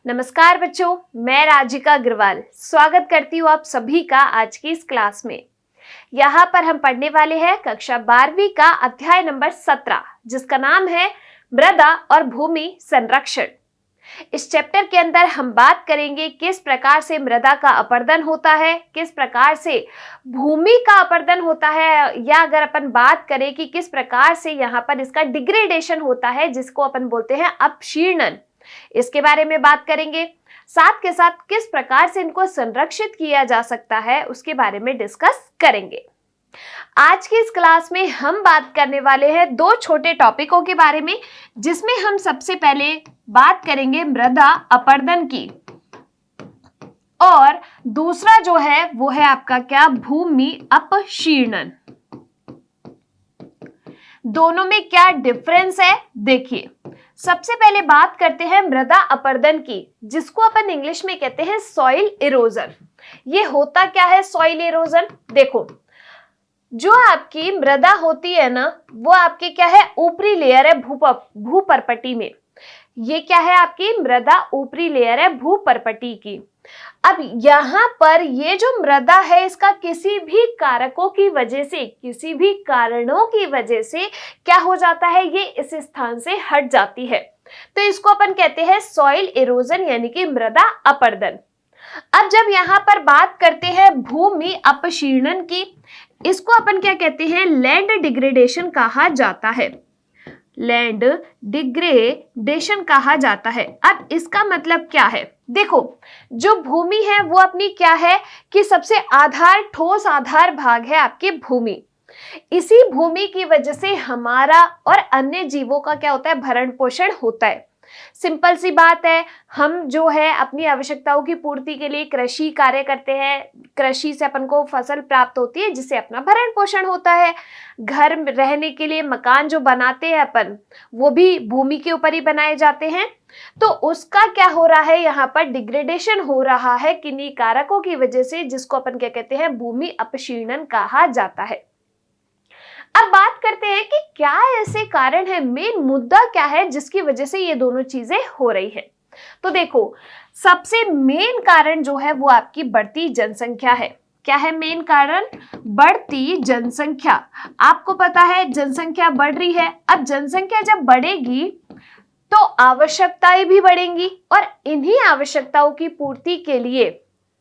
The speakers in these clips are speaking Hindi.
नमस्कार बच्चों, मैं राजिका अग्रवाल स्वागत करती हूँ आप सभी का आज की इस क्लास में। यहाँ पर हम पढ़ने वाले हैं कक्षा 12वीं का अध्याय नंबर 17 जिसका नाम है मृदा और भूमि संरक्षण। इस चैप्टर के अंदर हम बात करेंगे किस प्रकार से मृदा का अपरदन होता है, किस प्रकार से भूमि का अपरदन होता है, या अगर अपन बात करें कि किस प्रकार से यहाँ पर इसका डिग्रेडेशन होता है जिसको अपन बोलते हैं अपक्षीणन, इसके बारे में बात करेंगे। साथ के साथ किस प्रकार से इनको संरक्षित किया जा सकता है उसके बारे में डिस्कस करेंगे। आज की इस क्लास में हम बात करने वाले हैं दो छोटे टॉपिकों के बारे में, जिसमें हम सबसे पहले बात करेंगे मृदा अपरदन की और दूसरा जो है वो है आपका क्या, भूमि अपक्षीणन। दोनों में क्या डिफरेंस है देखिए। सबसे पहले बात करते हैं मृदा अपरदन की, जिसको अपन इंग्लिश में कहते हैं सॉइल इरोजन। ये होता क्या है सॉइल इरोजन? देखो, जो आपकी मृदा होती है ना, वो आपकी क्या है, ऊपरी लेयर है भूपर्पटी में। ये क्या है आपकी मृदा, ऊपरी लेयर है भूपर्पटी की। अब यहाँ पर ये जो मृदा है इसका किसी भी कारकों की वजह से, किसी भी कारणों की वजह से क्या हो जाता है, ये इस स्थान से हट जाती है। तो इसको अपन कहते हैं सॉइल इरोजन यानी कि मृदा अपरदन। अब जब यहाँ पर बात करते हैं भूमि अपक्षीणन की, इसको अपन क्या कहते हैं, लैंड डिग्रेडेशन कहा जाता है। लैंड डिग्रेडेशन कहा जाता है। अब इसका मतलब क्या है? देखो, जो भूमि है वो अपनी क्या है कि सबसे ठोस आधार भाग है आपकी भूमि। इसी भूमि की वजह से हमारा और अन्य जीवों का क्या होता है, भरण पोषण होता है। सिंपल सी बात है, हम जो है अपनी आवश्यकताओं की पूर्ति के लिए कृषि कार्य करते हैं। कृषि से अपन को फसल प्राप्त होती है जिससे अपना भरण पोषण होता है। घर में रहने के लिए मकान जो बनाते हैं अपन, वो भी भूमि के ऊपर ही बनाए जाते हैं। तो उसका क्या हो रहा है, यहाँ पर डिग्रेडेशन हो रहा है किन्हीं कारकों की वजह से, जिसको अपन क्या कहते हैं, भूमि अपक्षीणन कहा जाता है। अब बात करते हैं कि क्या ऐसे कारण है, मेन मुद्दा क्या है जिसकी वजह से ये दोनों चीजें हो रही है। तो देखो, सबसे मेन कारण जो है वो आपकी बढ़ती जनसंख्या है। क्या है मेन कारण? बढ़ती जनसंख्या। आपको पता है जनसंख्या बढ़ रही है। अब जनसंख्या जब बढ़ेगी तो आवश्यकताएं भी बढ़ेंगी, और इन्हीं आवश्यकताओं की पूर्ति के लिए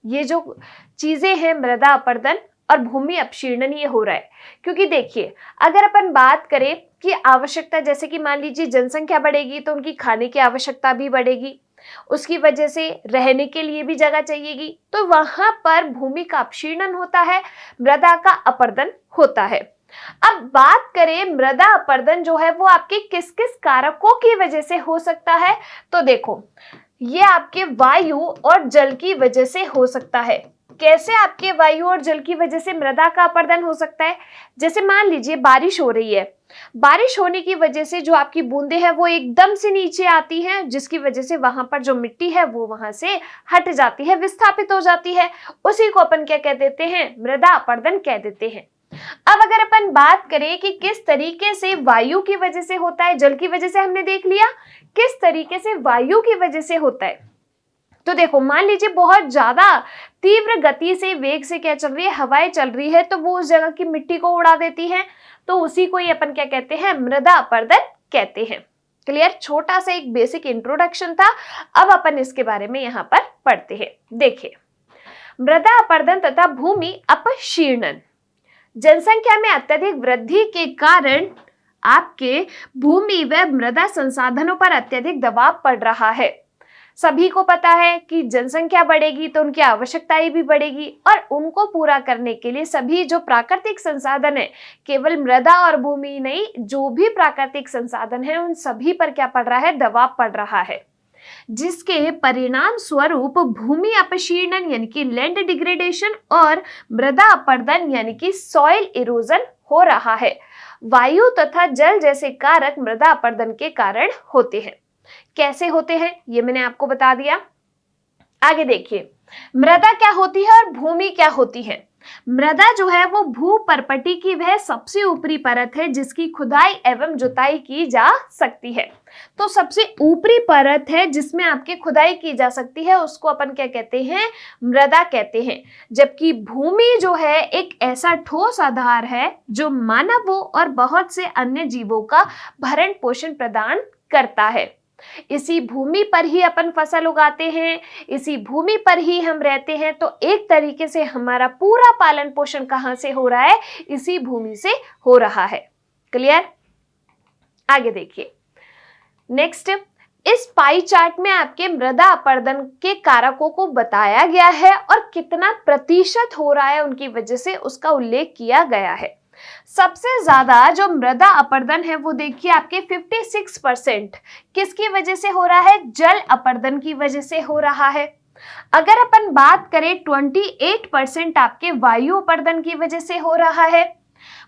ये जो चीजें हैं, मृदा अपरदन और भूमि अपक्षीणन, ये हो रहा है। क्योंकि देखिए, अगर अपन बात करें कि आवश्यकता, जैसे कि मान लीजिए जनसंख्या बढ़ेगी तो उनकी खाने की आवश्यकता भी बढ़ेगी, उसकी वजह से रहने के लिए भी जगह चाहिएगी, तो वहां पर भूमि का अपक्षीणन होता है, मृदा का अपरदन होता है। अब बात करें मृदा अपरदन जो है वो आपके किस किस कारकों की वजह से हो सकता है, तो देखो, ये आपके वायु और जल की वजह से हो सकता है। कैसे आपके वायु और जल की वजह से मृदा का अपरदन हो सकता है? जैसे मान लीजिए बारिश हो रही है, बारिश होने की वजह से जो आपकी बूंदें हैं वो एकदम से नीचे आती हैं, जिसकी वजह से वहां पर जो मिट्टी है वो वहां से हट जाती है, विस्थापित हो जाती है। उसी को अपन क्या कह देते हैं, मृदा अपरदन कह देते हैं। अब अगर अपन बात करें कि किस तरीके से वायु की वजह से होता है, जल की वजह से हमने देख लिया, किस तरीके से वायु की वजह से होता है। तो देखो, मान लीजिए बहुत ज्यादा तीव्र गति से, वेग से क्या चल रही है, हवाएं चल रही है, तो वो उस जगह की मिट्टी को उड़ा देती हैं। तो उसी को ही अपन क्या कहते हैं, मृदा अपरदन कहते हैं। क्लियर? छोटा सा एक बेसिक इंट्रोडक्शन था। अब अपन इसके बारे में यहाँ पर पढ़ते हैं। देखिए, मृदा अपरदन तथा भूमि अपक्षीणन। जनसंख्या में अत्यधिक वृद्धि के कारण आपके भूमि व मृदा संसाधनों पर अत्यधिक दबाव पड़ रहा है। सभी को पता है कि जनसंख्या बढ़ेगी तो उनकी आवश्यकताएं भी बढ़ेगी, और उनको पूरा करने के लिए सभी जो प्राकृतिक संसाधन है, केवल मृदा और भूमि नहीं, जो भी प्राकृतिक संसाधन है उन सभी पर क्या पड़ रहा है, दबाव पड़ रहा है, जिसके परिणाम स्वरूप भूमि अपक्षीणन यानी कि लैंड डिग्रेडेशन और मृदा अपरदन यानी कि सॉइल इरोजन हो रहा है। वायु तथा जल जैसे कारक मृदा अपरदन के कारण होते हैं। कैसे होते हैं ये मैंने आपको बता दिया। आगे देखिए, मृदा क्या होती है और भूमि क्या होती है। मृदा जो है वो भूपर्पटी की वह सबसे ऊपरी परत है जिसकी खुदाई एवं जुताई की जा सकती है। तो सबसे ऊपरी परत है जिसमें आपकी खुदाई की जा सकती है, उसको अपन क्या कहते हैं? मृदा कहते हैं। जबकि भूमि जो है एक ऐसा ठोस आधार है जो मानवों और बहुत से अन्य जीवों का भरण पोषण प्रदान करता है। इसी भूमि पर ही अपन फसल उगाते हैं, इसी भूमि पर ही हम रहते हैं। तो एक तरीके से हमारा पूरा पालन पोषण कहां से हो रहा है? इसी भूमि से हो रहा है। क्लियर? आगे देखिए नेक्स्ट, इस पाई चार्ट में आपके मृदा अपरदन के कारकों को बताया गया है और कितना प्रतिशत हो रहा है उनकी वजह से उसका उल्लेख किया गया है। सबसे ज्यादा जो मृदा अपरदन है वो देखिए आपके 56% किसकी वजह से हो रहा है? जल अपरदन की वजह से हो रहा है। अगर अपन बात करें 28% आपके वायु अपरदन की वजह से हो रहा है।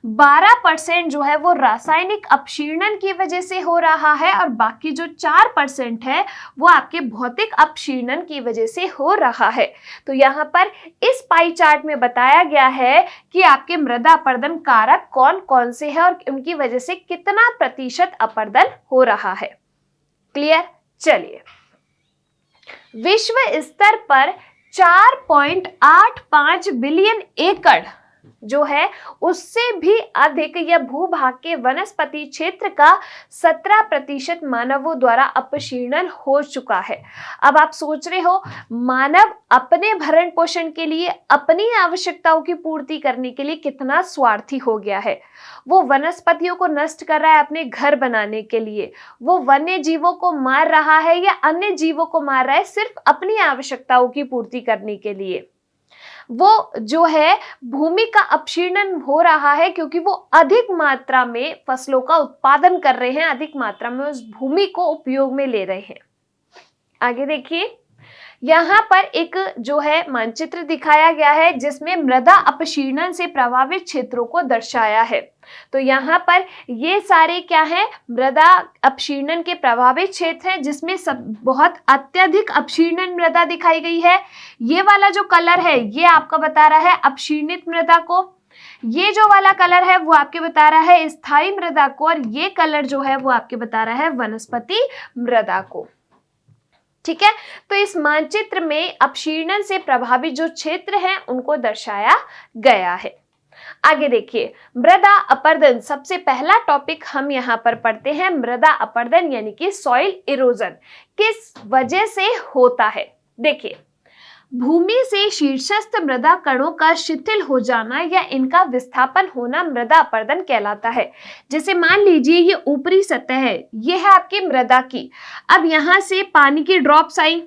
12% जो है वो रासायनिक अपक्षीणन की वजह से हो रहा है और बाकी जो 4% है वो आपके भौतिक अपक्षीणन की वजह से हो रहा है। तो यहाँ पर इस पाई चार्ट में बताया गया है कि आपके मृदा अपरदन कारक कौन कौन से हैं और उनकी वजह से कितना प्रतिशत अपरदन हो रहा है। क्लियर? चलिए, विश्व स्तर पर 4.85 बिलियन एकड़ जो है उससे भी अधिक यह भूभाग के वनस्पति क्षेत्र का 17% मानवों द्वारा अपक्षीणन हो चुका है। अब आप सोच रहे हो, मानव अपने भरण पोषण के लिए, अपनी आवश्यकताओं की पूर्ति करने के लिए कितना स्वार्थी हो गया है। वो वनस्पतियों को नष्ट कर रहा है अपने घर बनाने के लिए, वो वन्य जीवों को मार रहा है या अन्य जीवों को मार रहा है सिर्फ अपनी आवश्यकताओं की पूर्ति करने के लिए। वो जो है भूमि का अपक्षीणन हो रहा है क्योंकि वो अधिक मात्रा में फसलों का उत्पादन कर रहे हैं, अधिक मात्रा में उस भूमि को उपयोग में ले रहे हैं। आगे देखिए, यहाँ पर एक जो है मानचित्र दिखाया गया है जिसमें मृदा अपक्षीणन से प्रभावित क्षेत्रों को दर्शाया है। तो यहाँ पर ये सारे क्या है? मृदा अपक्षीणन के प्रभावित क्षेत्र हैं जिसमें सब बहुत अत्यधिक अपक्षीणन मृदा दिखाई गई है। ये वाला जो कलर है ये आपका बता रहा है अपक्षीणित मृदा को, ये जो वाला कलर है वो आपके बता रहा है स्थायी मृदा को, और ये कलर जो है वो आपके बता रहा है वनस्पति मृदा को। ठीक है, तो इस मानचित्र में अपक्षीणन से प्रभावित जो क्षेत्र हैं उनको दर्शाया गया है। आगे देखिए, मृदा अपरदन, सबसे पहला टॉपिक हम यहाँ पर पढ़ते हैं मृदा अपरदन यानी कि सॉइल इरोजन किस वजह से होता है। देखिए, भूमि से शीर्षस्थ मृदा कणों का शिथिल हो जाना या इनका विस्थापन होना मृदा अपरदन कहलाता है। जैसे मान लीजिए ये ऊपरी सतह है, ये है आपकी मृदा की। अब यहाँ से पानी की ड्रॉप्स आई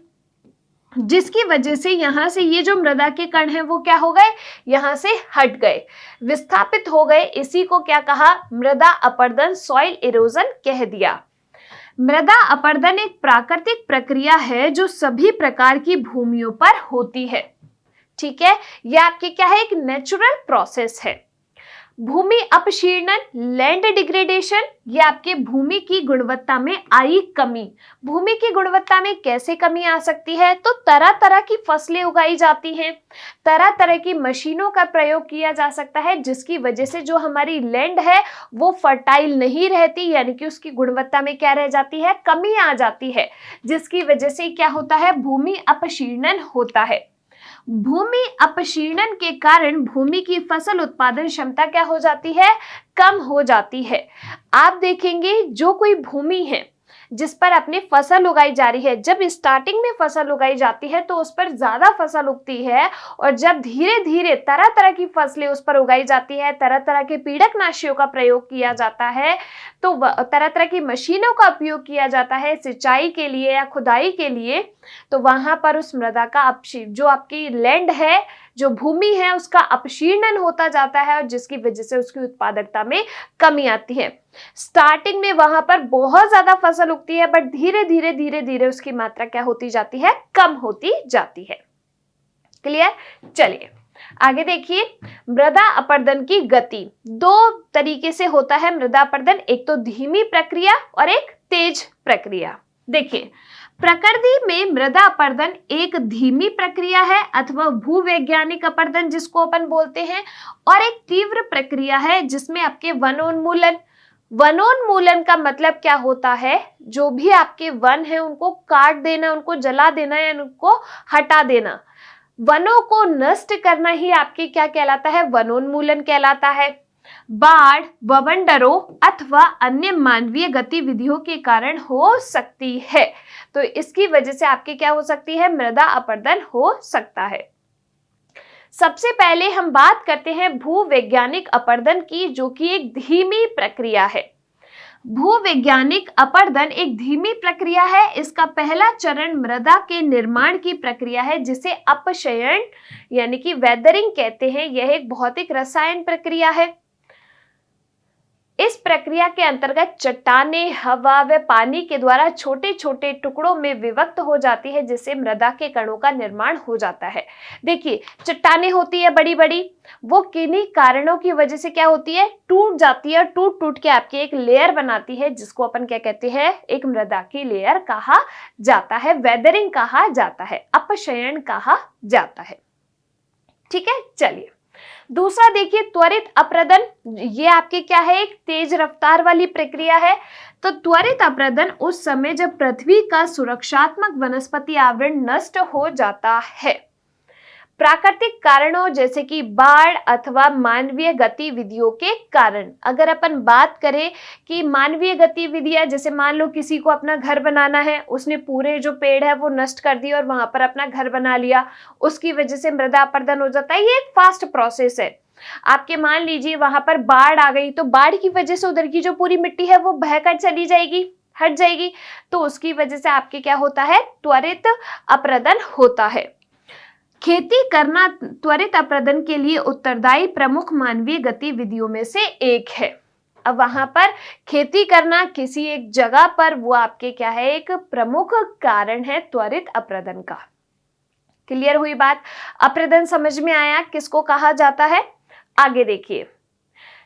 जिसकी वजह से यहाँ से ये जो मृदा के कण हैं वो क्या हो गए? यहाँ से हट गए, विस्थापित हो गए। इसी को क्या कहा? मृदा अपरदन, सॉइल इरोजन कह दिया। मृदा अपरदन एक प्राकृतिक प्रक्रिया है जो सभी प्रकार की भूमियों पर होती है। ठीक है, यह आपकी क्या है? एक नेचुरल प्रोसेस है। भूमि अपक्षीणन, लैंड डिग्रेडेशन, ये आपके भूमि की गुणवत्ता में आई कमी। भूमि की गुणवत्ता में कैसे कमी आ सकती है? तो तरह तरह की फसलें उगाई जाती हैं, तरह तरह की मशीनों का प्रयोग किया जा सकता है जिसकी वजह से जो हमारी लैंड है वो फर्टाइल नहीं रहती, यानी कि उसकी गुणवत्ता में क्या रह जाती है? कमी आ जाती है, जिसकी वजह से क्या होता है? भूमि अपक्षीणन होता है। भूमि अपक्षीणन के कारण भूमि की फसल उत्पादन क्षमता क्या हो जाती है? कम हो जाती है। आप देखेंगे जो कोई भूमि है जिस पर अपनी फसल उगाई जा रही है, जब स्टार्टिंग में फसल उगाई जाती है तो उस पर ज्यादा फसल उगती है, और जब धीरे धीरे तरह तरह की फसलें उस पर उगाई जाती है, तरह तरह के पीड़कनाशियों का प्रयोग किया जाता है, तो तरह तरह की मशीनों का उपयोग किया जाता है सिंचाई के लिए या खुदाई के लिए, तो वहां पर उस मृदा का जो आपकी लैंड है, जो भूमि है, उसका अपक्षीणन होता जाता है और जिसकी वजह से उसकी उत्पादकता में कमी आती है। स्टार्टिंग में वहां पर बहुत ज्यादा फसल उगती है, बट धीरे धीरे उसकी मात्रा क्या होती जाती है? कम होती जाती है। क्लियर? चलिए आगे देखिए, मृदा अपरदन की गति दो तरीके से होता है मृदा अपरदन, एक तो धीमी प्रक्रिया और एक तेज प्रक्रिया। देखिए, प्रकृति में मृदा अपरदन एक धीमी प्रक्रिया है अथवा भूवैज्ञानिक अपरदन जिसको अपन बोलते हैं, और एक तीव्र प्रक्रिया है जिसमें आपके वनोन्मूलन का मतलब क्या होता है, जो भी आपके वन है उनको काट देना, उनको जला देना या उनको हटा देना, वनों को नष्ट करना ही आपके क्या कहलाता है, वनोन्मूलन कहलाता है। बाढ़, बवंडरों अथवा अन्य मानवीय गतिविधियों के कारण हो सकती है, तो इसकी वजह से आपके क्या हो सकती है, मृदा अपरदन हो सकता है। सबसे पहले हम बात करते हैं भूवैज्ञानिक अपरदन की, जो कि एक धीमी प्रक्रिया है। भूवैज्ञानिक अपरदन एक धीमी प्रक्रिया है। इसका पहला चरण मृदा के निर्माण की प्रक्रिया है जिसे अपक्षयन यानी कि वेदरिंग कहते हैं। यह एक भौतिक रसायन प्रक्रिया है। इस प्रक्रिया के अंतर्गत चट्टानें हवा व पानी के द्वारा छोटे छोटे टुकड़ों में विभक्त हो जाती है, जिससे मृदा के कणों का निर्माण हो जाता है। देखिए, चट्टानें होती है बड़ी बड़ी, वो किन्हीं कारणों की वजह से क्या होती है, टूट जाती है, टूट टूट के आपकी एक लेयर बनाती है, जिसको अपन क्या कहते हैं, एक मृदा की लेयर कहा जाता है, वेदरिंग कहा जाता है, अपक्षयन कहा जाता है। ठीक है, चलिए दूसरा देखिए, त्वरित अपरदन। ये आपके क्या है, एक तेज रफ्तार वाली प्रक्रिया है। तो त्वरित अपरदन उस समय जब पृथ्वी का सुरक्षात्मक वनस्पति आवरण नष्ट हो जाता है। प्राकृतिक कारणों जैसे कि बाढ़ अथवा मानवीय गतिविधियों के कारण। अगर अपन बात करें कि मानवीय गतिविधियां, जैसे मान लो किसी को अपना घर बनाना है, उसने पूरे जो पेड़ है वो नष्ट कर दिए और वहां पर अपना घर बना लिया, उसकी वजह से मृदा अपरदन हो जाता है। ये एक फास्ट प्रोसेस है। आपके मान लीजिए वहां पर बाढ़ आ गई, तो बाढ़ की वजह से उधर की जो पूरी मिट्टी है वो बहकर चली जाएगी, हट जाएगी, तो उसकी वजह से आपके क्या होता है, त्वरित अपरदन होता है। खेती करना त्वरित अपरदन के लिए उत्तरदायी प्रमुख मानवीय गतिविधियों में से एक है। अब वहां पर खेती करना किसी एक जगह पर, वो आपके क्या है, एक प्रमुख कारण है त्वरित अपरदन का। क्लियर हुई बात? अपरदन समझ में आया किसको कहा जाता है? आगे देखिए,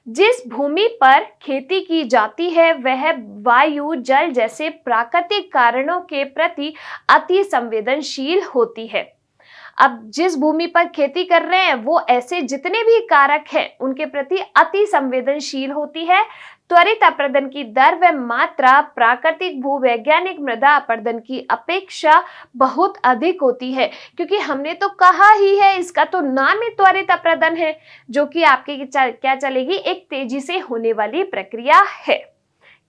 जिस भूमि पर खेती की जाती है वह वायु, जल जैसे प्राकृतिक कारणों के प्रति अति संवेदनशील होती है। अब जिस भूमि पर खेती कर रहे हैं वो ऐसे जितने भी कारक हैं उनके प्रति अति संवेदनशील होती है। त्वरित अपरदन की दर व मात्रा प्राकृतिक भूवैज्ञानिक मृदा अपरदन की अपेक्षा बहुत अधिक होती है, क्योंकि हमने तो कहा ही है, इसका तो नाम ही त्वरित अपरदन है, जो कि आपके क्या चलेगी, एक तेजी से होने वाली प्रक्रिया है।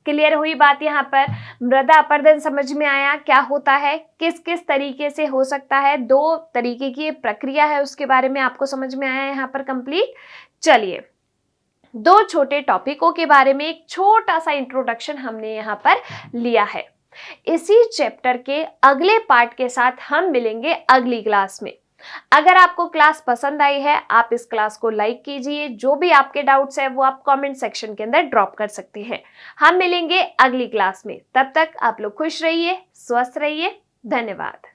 क्लियर हुई बात? यहाँ पर मृदा अपरदन समझ में आया क्या होता है, किस किस तरीके से हो सकता है, दो तरीके की प्रक्रिया है उसके बारे में आपको समझ में आया यहाँ पर कंप्लीट। चलिए, दो छोटे टॉपिकों के बारे में एक छोटा सा इंट्रोडक्शन हमने यहाँ पर लिया है। इसी चैप्टर के अगले पार्ट के साथ हम मिलेंगे अगली क्लास में। अगर आपको क्लास पसंद आई है, आप इस क्लास को लाइक कीजिए। जो भी आपके डाउट्स है वो आप कमेंट सेक्शन के अंदर ड्रॉप कर सकते हैं। हम मिलेंगे अगली क्लास में। तब तक आप लोग खुश रहिए, स्वस्थ रहिए। धन्यवाद।